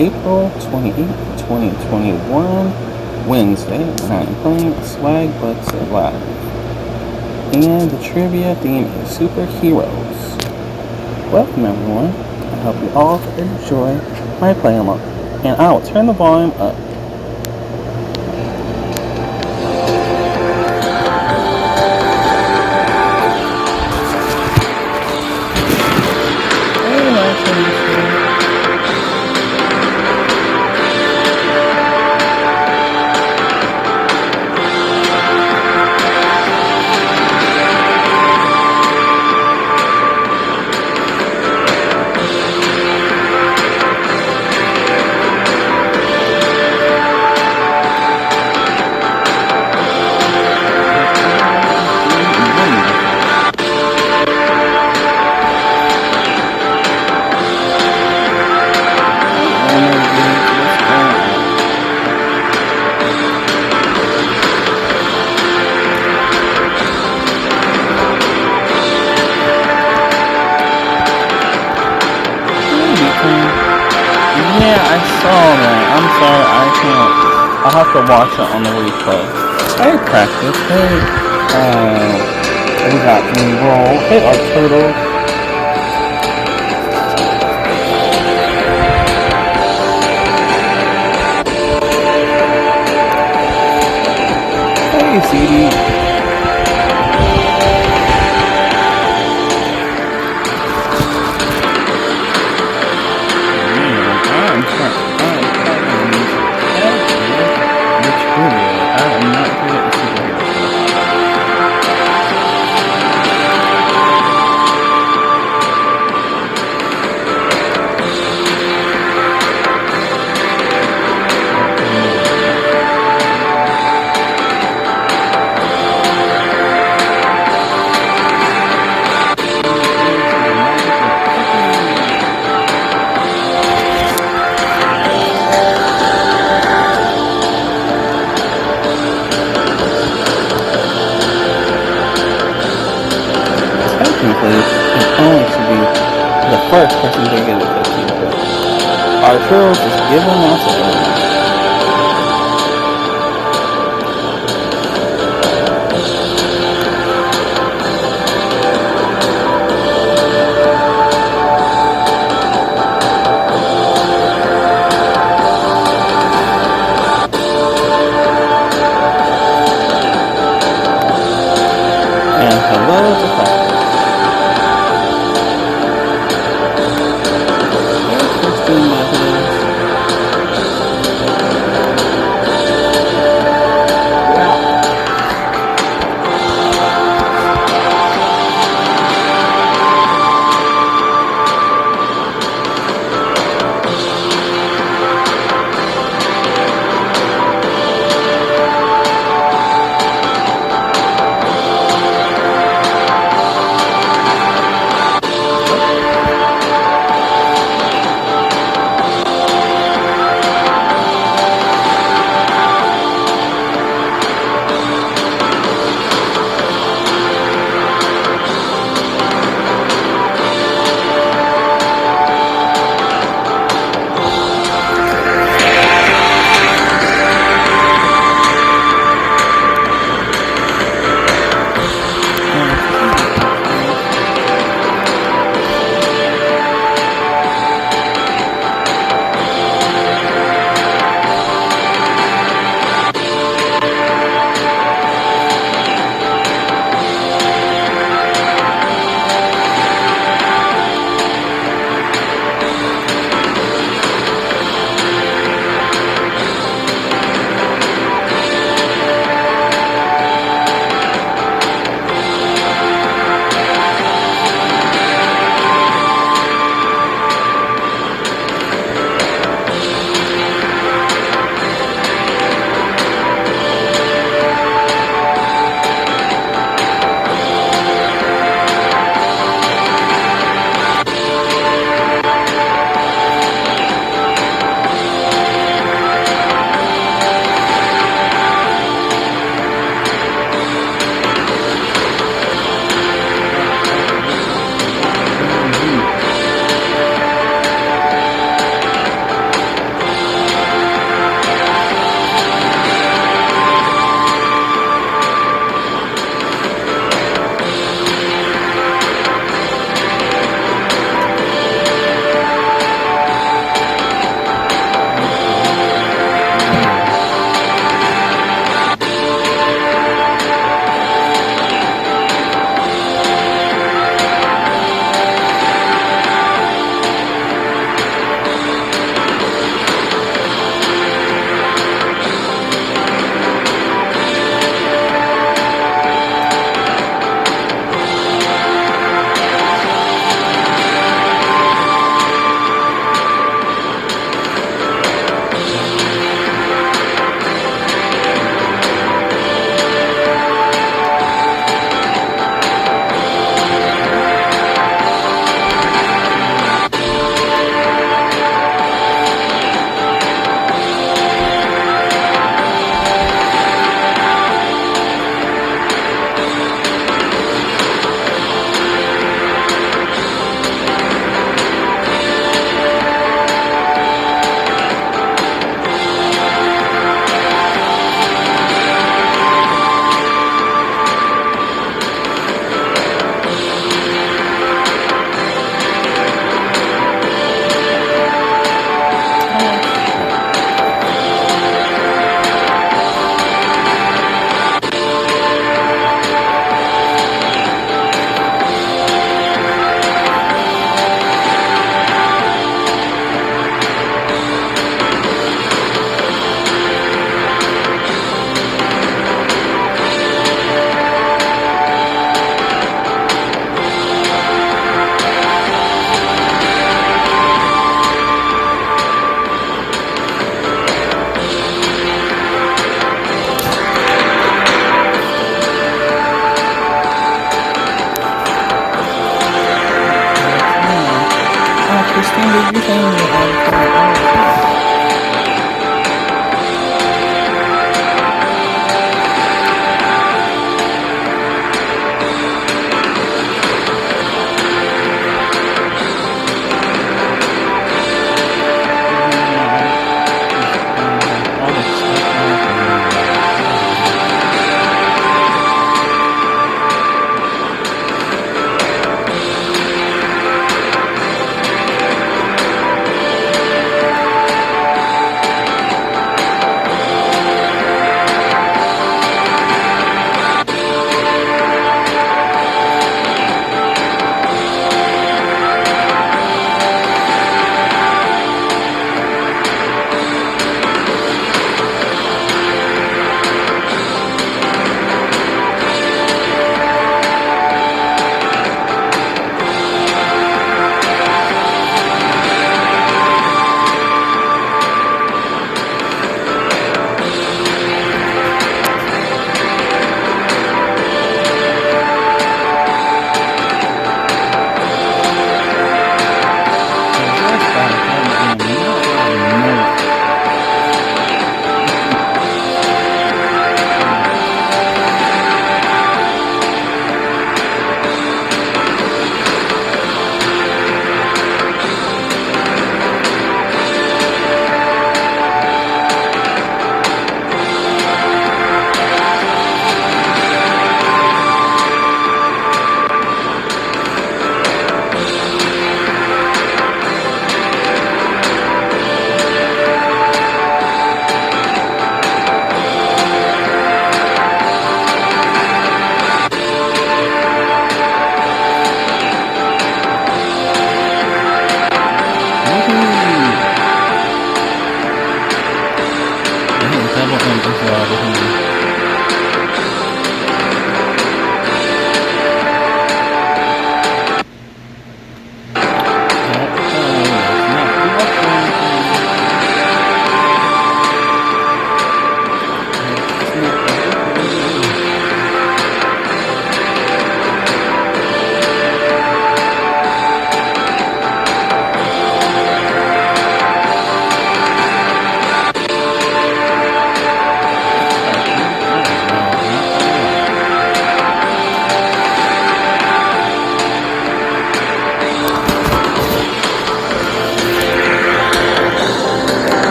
April 28th, 2021, Wednesday, and I am playing Swagbucks Live. And the trivia theme is superheroes. Welcome everyone. I hope you all enjoy my play along. And I will turn the volume up. Yeah, I saw that. I'm sorry, I can't. I'll have to watch it on the replay. Hey, practice. Hey, we got roll. Hey, our turtle. Hey, CD. Technically, it only should be the first person to get a cookie, but our turtles just give them out to everyone. And hello to practice.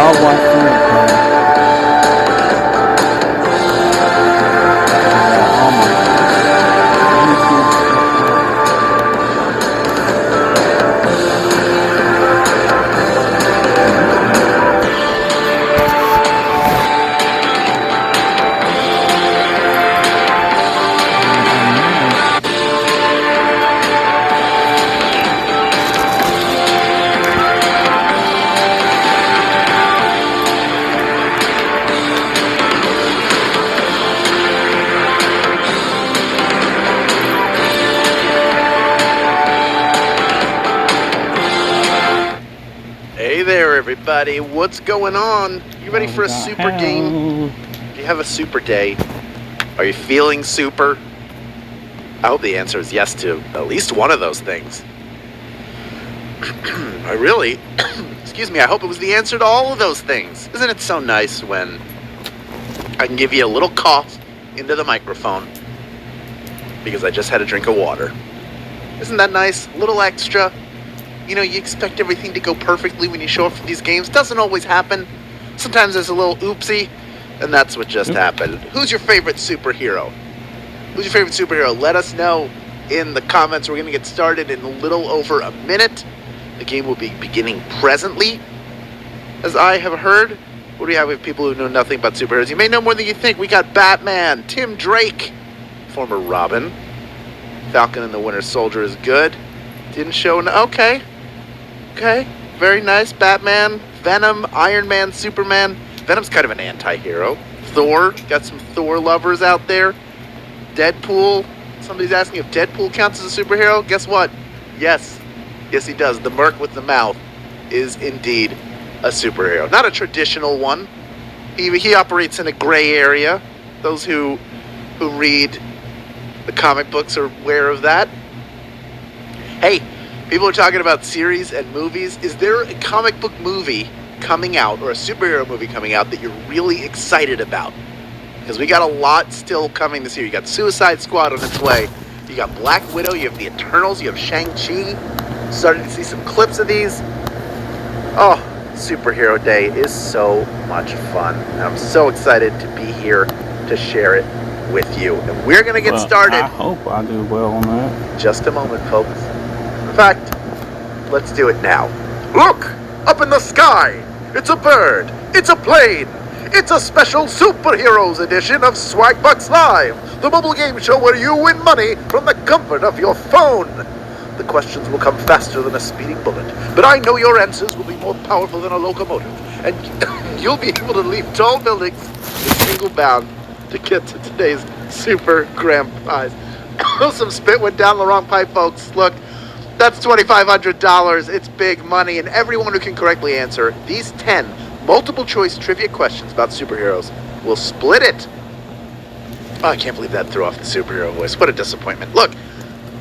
I'll watch the replay. All my YouTube Hey there, everybody. What's going on? You ready for a super game? Do you have a super day? Are you feeling super? I hope the answer is yes to at least one of those things. Excuse me, I hope it was the answer to all of those things. Isn't it so nice when I can give you a little cough into the microphone because I just had a drink of water? Isn't that nice? A little extra. You know, you expect everything to go perfectly when you show up for these games. Doesn't always happen. Sometimes there's a little oopsie, and that's what just happened. Who's your favorite superhero? Who's your favorite superhero? Let us know in the comments. We're going to get started in a little over a minute. The game will be beginning presently, as I have heard. What do we have? We have people who know nothing about superheroes. You may know more than you think. We got Batman, Tim Drake, former Robin. Falcon and the Winter Soldier is good. Didn't show okay, very nice. Batman, Venom, Iron Man, Superman. Venom's kind of an anti-hero. Thor, got some Thor lovers out there. Deadpool, somebody's asking if Deadpool counts as a superhero. Guess what? Yes he does. The Merc with the mouth is indeed a superhero. Not a traditional one. He operates in a gray area. Those who read the comic books are aware of that. Hey, people are talking about series and movies. Is there a comic book movie coming out or a superhero movie coming out that you're really excited about? Because we got a lot still coming this year. You got Suicide Squad on its way. You got Black Widow. You have the Eternals. You have Shang-Chi. Starting to see some clips of these. Oh, Superhero Day is so much fun. And I'm so excited to be here to share it with you. And we're going to get started. I hope I do well on that. Just a moment, folks. In fact, let's do it now. Look! Up in the sky! It's a bird! It's a plane! It's a special Superheroes edition of Swagbucks Live, the mobile game show where you win money from the comfort of your phone. The questions will come faster than a speeding bullet, but I know your answers will be more powerful than a locomotive, and you'll be able to leap tall buildings in single bound to get to today's super grand prize. Some spit went down the wrong pipe, folks. Look. That's $2,500. It's big money, and everyone who can correctly answer these 10 multiple-choice trivia questions about superheroes will split it. Oh, I can't believe that threw off the superhero voice. What a disappointment. Look,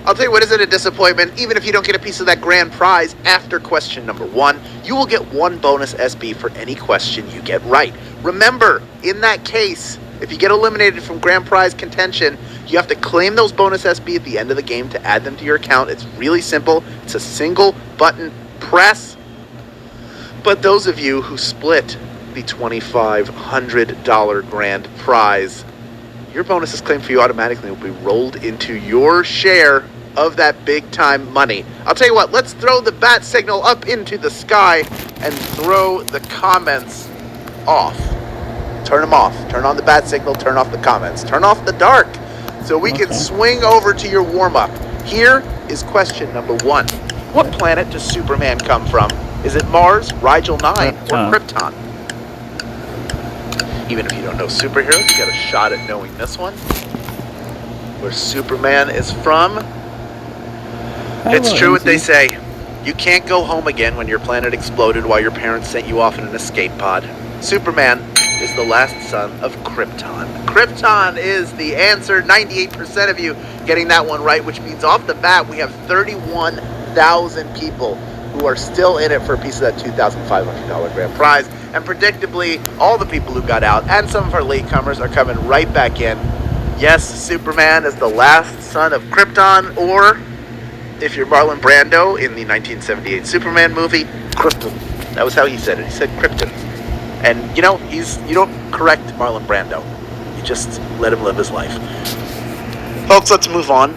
I'll tell you what isn't a disappointment. Even if you don't get a piece of that grand prize after question number 1, you will get 1 bonus SB for any question you get right. Remember, in that case, if you get eliminated from grand prize contention, you have to claim those bonus SB at the end of the game to add them to your account. It's really simple. It's a single button press. But those of you who split the $2,500 grand prize, your bonus is claimed for you automatically and will be rolled into your share of that big time money. I'll tell you what, let's throw the bat signal up into the sky and throw the comments off. Turn them off. Turn on the bat signal, turn off the comments. Turn off the dark. So we can swing over to your warm-up. Here is question number 1. What planet does Superman come from? Is it Mars, Rigel 9, or Krypton? Even if you don't know superheroes, you got a shot at knowing this one. Where Superman is from. It's true what they say. You can't go home again when your planet exploded while your parents sent you off in an escape pod. Superman is the last son of Krypton. Krypton is the answer. 98% of you getting that one right, which means off the bat we have 31,000 people who are still in it for a piece of that $2,500 grand prize. And predictably, all the people who got out and some of our latecomers are coming right back in. Yes, Superman is the last son of Krypton, or if you're Marlon Brando in the 1978 Superman movie, Krypton. That was how he said it. He said Krypton. And, you know, you don't correct Marlon Brando. You just let him live his life. Folks, let's move on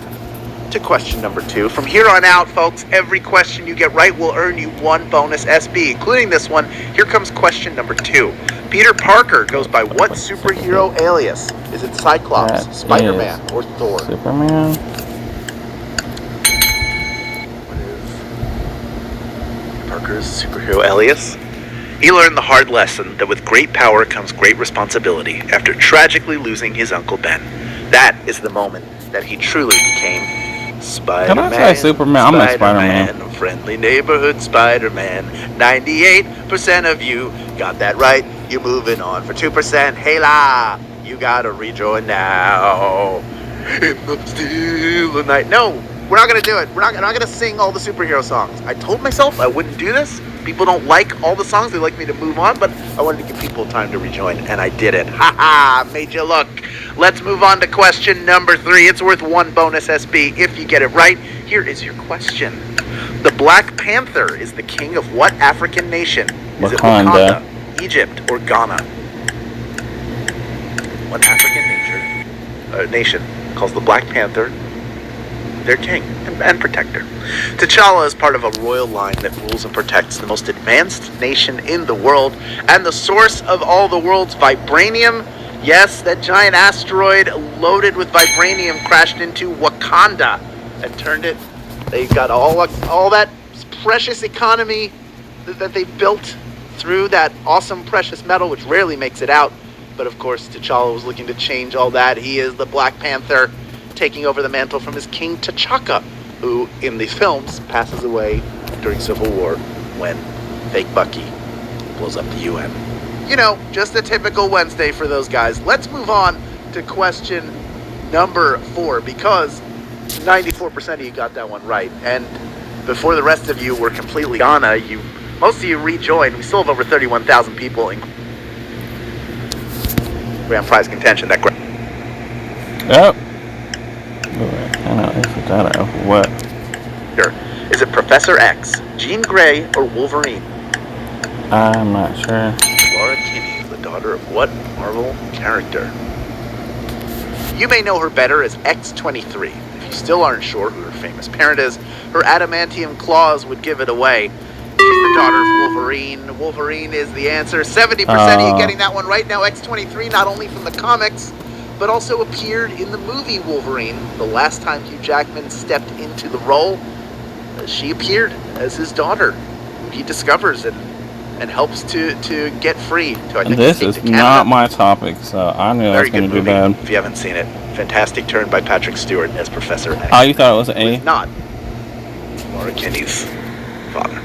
to question number 2. From here on out, folks, every question you get right will earn you 1 bonus SB, including this one. Here comes question number 2. Peter Parker goes by what superhero alias? Is it Cyclops, Spider-Man, or Thor? Superman. What is Parker's superhero alias? He learned the hard lesson that with great power comes great responsibility after tragically losing his Uncle Ben. That is the moment that he truly became Spider-Man. Can I say Superman? I'm a Spider-Man. Friendly neighborhood Spider-Man. 98% of you got that right. You're moving on for 2%. Hey la, you gotta rejoin now. In the still of night. No, we're not gonna do it. We're not gonna sing all the superhero songs. I told myself I wouldn't do this. People don't like all the songs. They like me to move on, but I wanted to give people time to rejoin, and I did it. Ha ha, made you look. Let's move on to question number 3. It's worth 1 bonus SB if you get it right. Here is your question. The Black Panther is the king of what African nation? Is it Wakanda, Egypt, or Ghana? What African nation calls the Black Panther their king and protector? T'Challa is part of a royal line that rules and protects the most advanced nation in the world and the source of all the world's vibranium. Yes, that giant asteroid loaded with vibranium crashed into Wakanda and turned it. They got all that precious economy that they built through that awesome precious metal, which rarely makes it out. But of course, T'Challa was looking to change all that. He is the Black Panther, taking over the mantle from his king T'Chaka, who in these films passes away during Civil War when fake Bucky blows up the UN. You know, just a typical Wednesday for those guys. Let's move on to question number 4, because 94% of you got that one right. And before the rest of you were completely Ghana, most of you rejoined. We still have over 31,000 people in grand prize contention. That Yep. I know, it's that what? Sure. Is it Professor X, Jean Grey, or Wolverine? I'm not sure. Laura Kinney is the daughter of what Marvel character? You may know her better as X-23. If you still aren't sure who her famous parent is, her adamantium claws would give it away. She's the daughter of Wolverine. Wolverine is the answer. 70% of you getting that one right. Now X-23, not only from the comics, but also appeared in the movie Wolverine. The last time Hugh Jackman stepped into the role, she appeared as his daughter, who he discovers and helps to get free. This is not my topic, so I knew I was going to do bad. If you haven't seen it, fantastic turn by Patrick Stewart as Professor X. Oh, you thought it was an A? It's not Laura Kinney's father.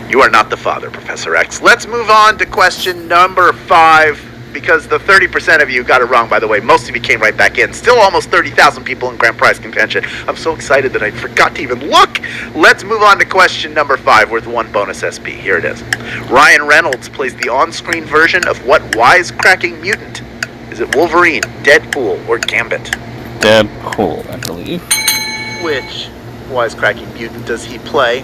You are not the father, Professor X. Let's move on to question number 5, because the 30% of you got it wrong, by the way. Most of you came right back in. Still almost 30,000 people in grand prize contention. I'm so excited that I forgot to even look. Let's move on to question number 5, worth 1 bonus SB. Here it is. Ryan Reynolds plays the on-screen version of what wisecracking mutant? Is it Wolverine, Deadpool, or Gambit? Deadpool, I believe. Which wisecracking mutant does he play?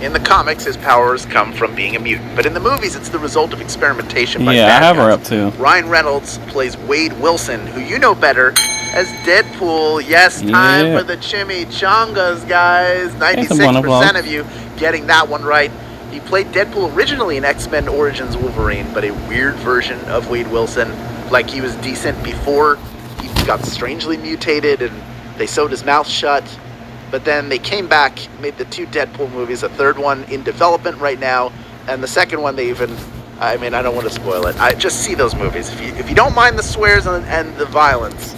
In the comics, his powers come from being a mutant, but in the movies, it's the result of experimentation by I have guys. her up too. Ryan Reynolds plays Wade Wilson, who you know better as Deadpool. Yes, time for the chimichangas, guys. 96% of you getting that one right. He played Deadpool originally in X-Men Origins Wolverine, but a weird version of Wade Wilson. Like, he was decent before he got strangely mutated and they sewed his mouth shut. But then they came back, made the 2 Deadpool movies, a third one in development right now, and the second one they even, I don't want to spoil it. I just see those movies. If you don't mind the swears and the violence,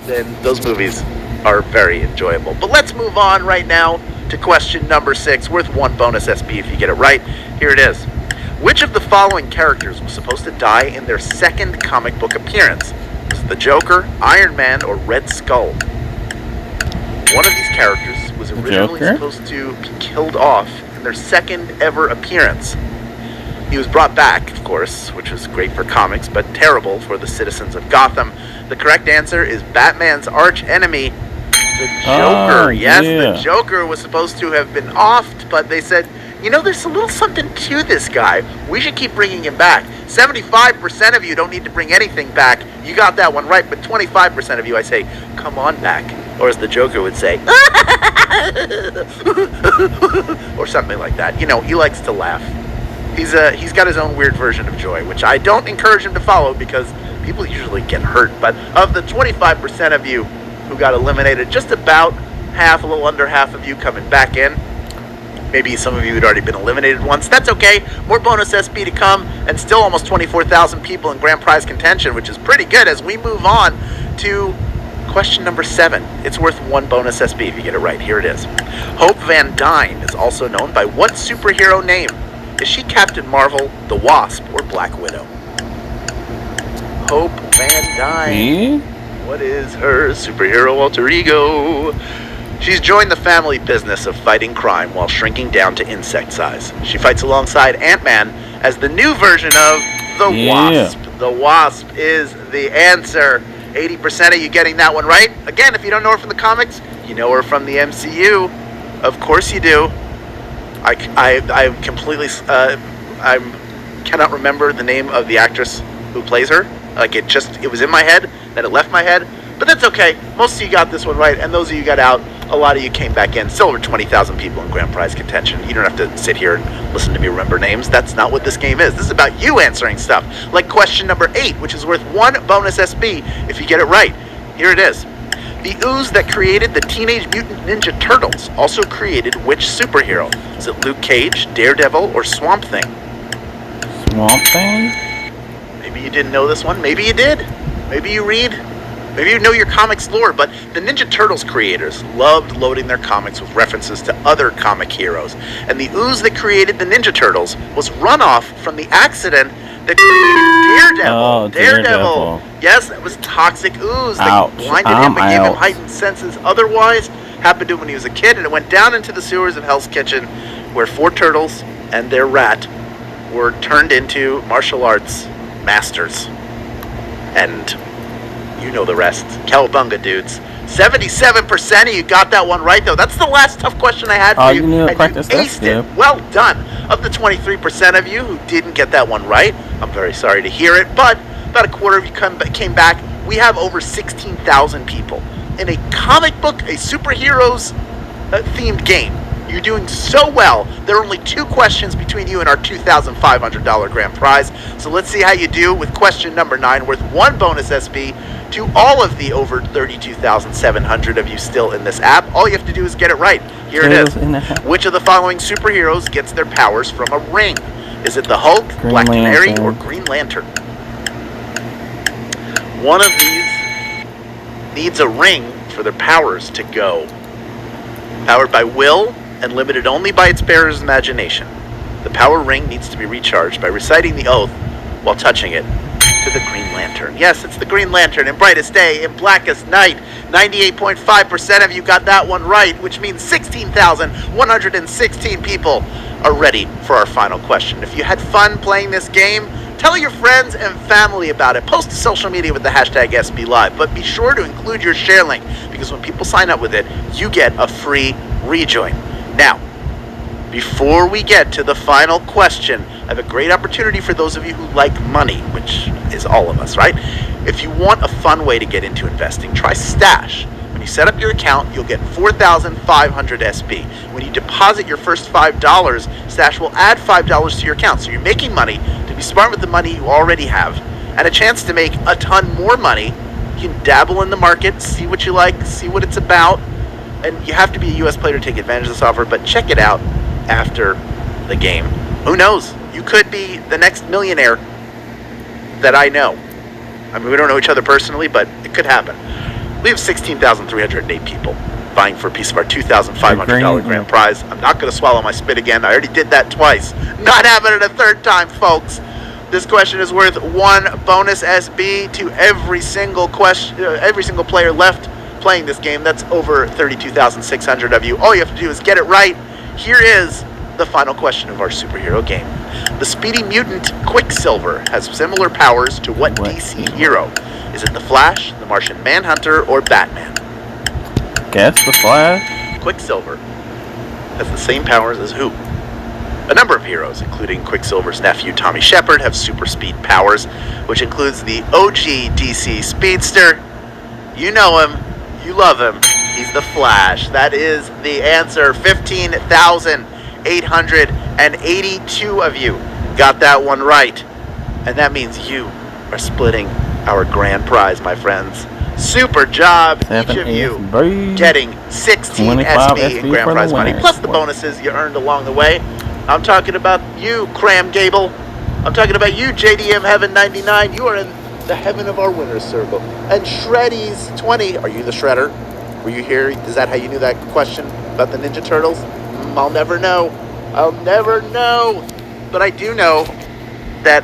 then those movies are very enjoyable. But let's move on right now to question number 6, worth 1 bonus SB if you get it right. Here it is. Which of the following characters was supposed to die in their second comic book appearance? Was it the Joker, Iron Man, or Red Skull? One of these characters was originally supposed to be killed off in their second ever appearance. He was brought back, of course, which was great for comics, but terrible for the citizens of Gotham. The correct answer is Batman's arch enemy, the Joker. The Joker was supposed to have been offed, but they said, You know, there's a little something to this guy. We should keep bringing him back. 75% of you don't need to bring anything back. You got that one right, but 25% of you, I say, come on back. Or as the Joker would say, or something like that. You know, he likes to laugh. He's got his own weird version of joy, which I don't encourage him to follow because people usually get hurt. But of the 25% of you who got eliminated, just about half, a little under half of you coming back in. Maybe some of you had already been eliminated once. That's okay. More bonus SB to come, and still almost 24,000 people in grand prize contention, which is pretty good as we move on to question number 7. It's worth 1 bonus SB if you get it right. Here it is. Hope Van Dyne is also known by what superhero name? Is she Captain Marvel, the Wasp, or Black Widow? Hope Van Dyne. What is her superhero alter ego? She's joined the family business of fighting crime while shrinking down to insect size. She fights alongside Ant-Man as the new version of the Wasp. The Wasp is the answer. 80% of you getting that one right. Again, if you don't know her from the comics, you know her from the MCU. Of course you do. I completely I cannot remember the name of the actress who plays her. Like it was in my head, then it left my head. But that's okay. Most of you got this one right, and those of you got out, a lot of you came back in. Still over 20,000 people in grand prize contention. You don't have to sit here and listen to me remember names. That's not what this game is. This is about you answering stuff. Like question number 8, which is worth 1 bonus SB if you get it right. Here it is. The ooze that created the Teenage Mutant Ninja Turtles also created which superhero? Is it Luke Cage, Daredevil, or Swamp Thing? Swamp Thing? Maybe you didn't know this one. Maybe you did. Maybe you read. Maybe you know your comics lore, but the Ninja Turtles creators loved loading their comics with references to other comic heroes. And the ooze that created the Ninja Turtles was runoff from the accident that created Daredevil. Oh, Daredevil. Yes, that was toxic ooze that Ouch. blinded him and gave him heightened senses otherwise. Happened to him when he was a kid, and it went down into the sewers of Hell's Kitchen, where 4 turtles and their rat were turned into martial arts masters. And you know the rest. Cowabunga, dudes. 77% of you got that one right, though. That's the last tough question I had for you. You knew and practice. You aced it. Well done. Of the 23% of you who didn't get that one right, I'm very sorry to hear it, but about a quarter of you came back. We have over 16,000 people in a comic book, a superheroes themed game. You're doing so well. There are only 2 questions between you and our $2,500 grand prize. So let's see how you do with question number 9, worth 1 bonus SB to all of the over 32,700 of you still in this app. All you have to do is get it right. Here it is. Which of the following superheroes gets their powers from a ring? Is it the Hulk, Black Canary, or Green Lantern? One of these needs a ring for their powers to go. Powered by will and limited only by its bearer's imagination. The power ring needs to be recharged by reciting the oath while touching it to the Green Lantern. Yes, it's the Green Lantern in brightest day, in blackest night. 98.5% of you got that one right, which means 16,116 people are ready for our final question. If you had fun playing this game, tell your friends and family about it. Post to social media with the hashtag SBLive, but be sure to include your share link because when people sign up with it, you get a free rejoin. Now, before we get to the final question, I have a great opportunity for those of you who like money, which is all of us, right? If you want a fun way to get into investing, try Stash. When you set up your account, you'll get 4,500 SB. When you deposit your first $5, Stash will add $5 to your account. So you're making money to be smart with the money you already have and a chance to make a ton more money. You can dabble in the market, see what you like, see what it's about. And you have to be a U.S. player to take advantage of this offer, but check it out after the game. Who knows? You could be the next millionaire that I know. I mean, we don't know each other personally, but it could happen. We have 16,308 people vying for a piece of our $2,500 grand prize. I'm not going to swallow my spit again. I already did that twice. Not having it a third time, folks. This question is worth 1 bonus SB to every single player left playing this game. That's over 32,600 of you. All you have to do is get it right. Here is the final question of our superhero game. The Speedy Mutant Quicksilver has similar powers to what DC hero? Is it the Flash, the Martian Manhunter, or Batman? Guess the Flash. Quicksilver has the same powers as who? A number of heroes, including Quicksilver's nephew Tommy Shepard, have super speed powers, which includes the OG DC Speedster. You know him, you love him, he's the Flash. That is the answer. 15,882 of you got that one right. And that means you are splitting our grand prize, my friends. Super job, each of you getting 16 SB in grand prize money, plus the bonuses you earned along the way. I'm talking about you, Cram Gable. I'm talking about you, JDM Heaven 99. You are in the heaven of our winner's circle. And Shreddies 20. Are you the Shredder? Were you here? Is that how you knew that question about the Ninja Turtles? I'll never know. I'll never know. But I do know that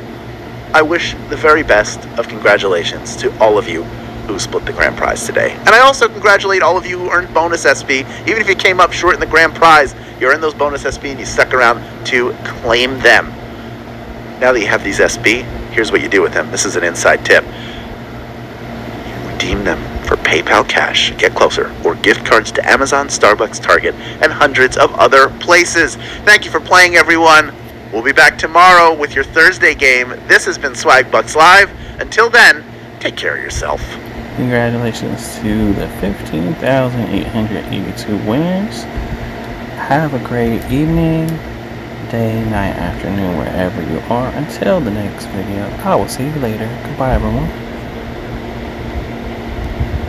I wish the very best of congratulations to all of you who split the grand prize today. And I also congratulate all of you who earned bonus SB. Even if you came up short in the grand prize, you're in those bonus SB and you stuck around to claim them. Now that you have these SB, here's what you do with them. This is an inside tip. You redeem them for PayPal cash, Get Closer, or gift cards to Amazon, Starbucks, Target, and hundreds of other places. Thank you for playing, everyone. We'll be back tomorrow with your Thursday game. This has been Swagbucks Live. Until then, take care of yourself. Congratulations to the 15,882 winners. Have a great evening, day, night, afternoon, wherever you are. Until the next video, I will see you later. Goodbye, everyone.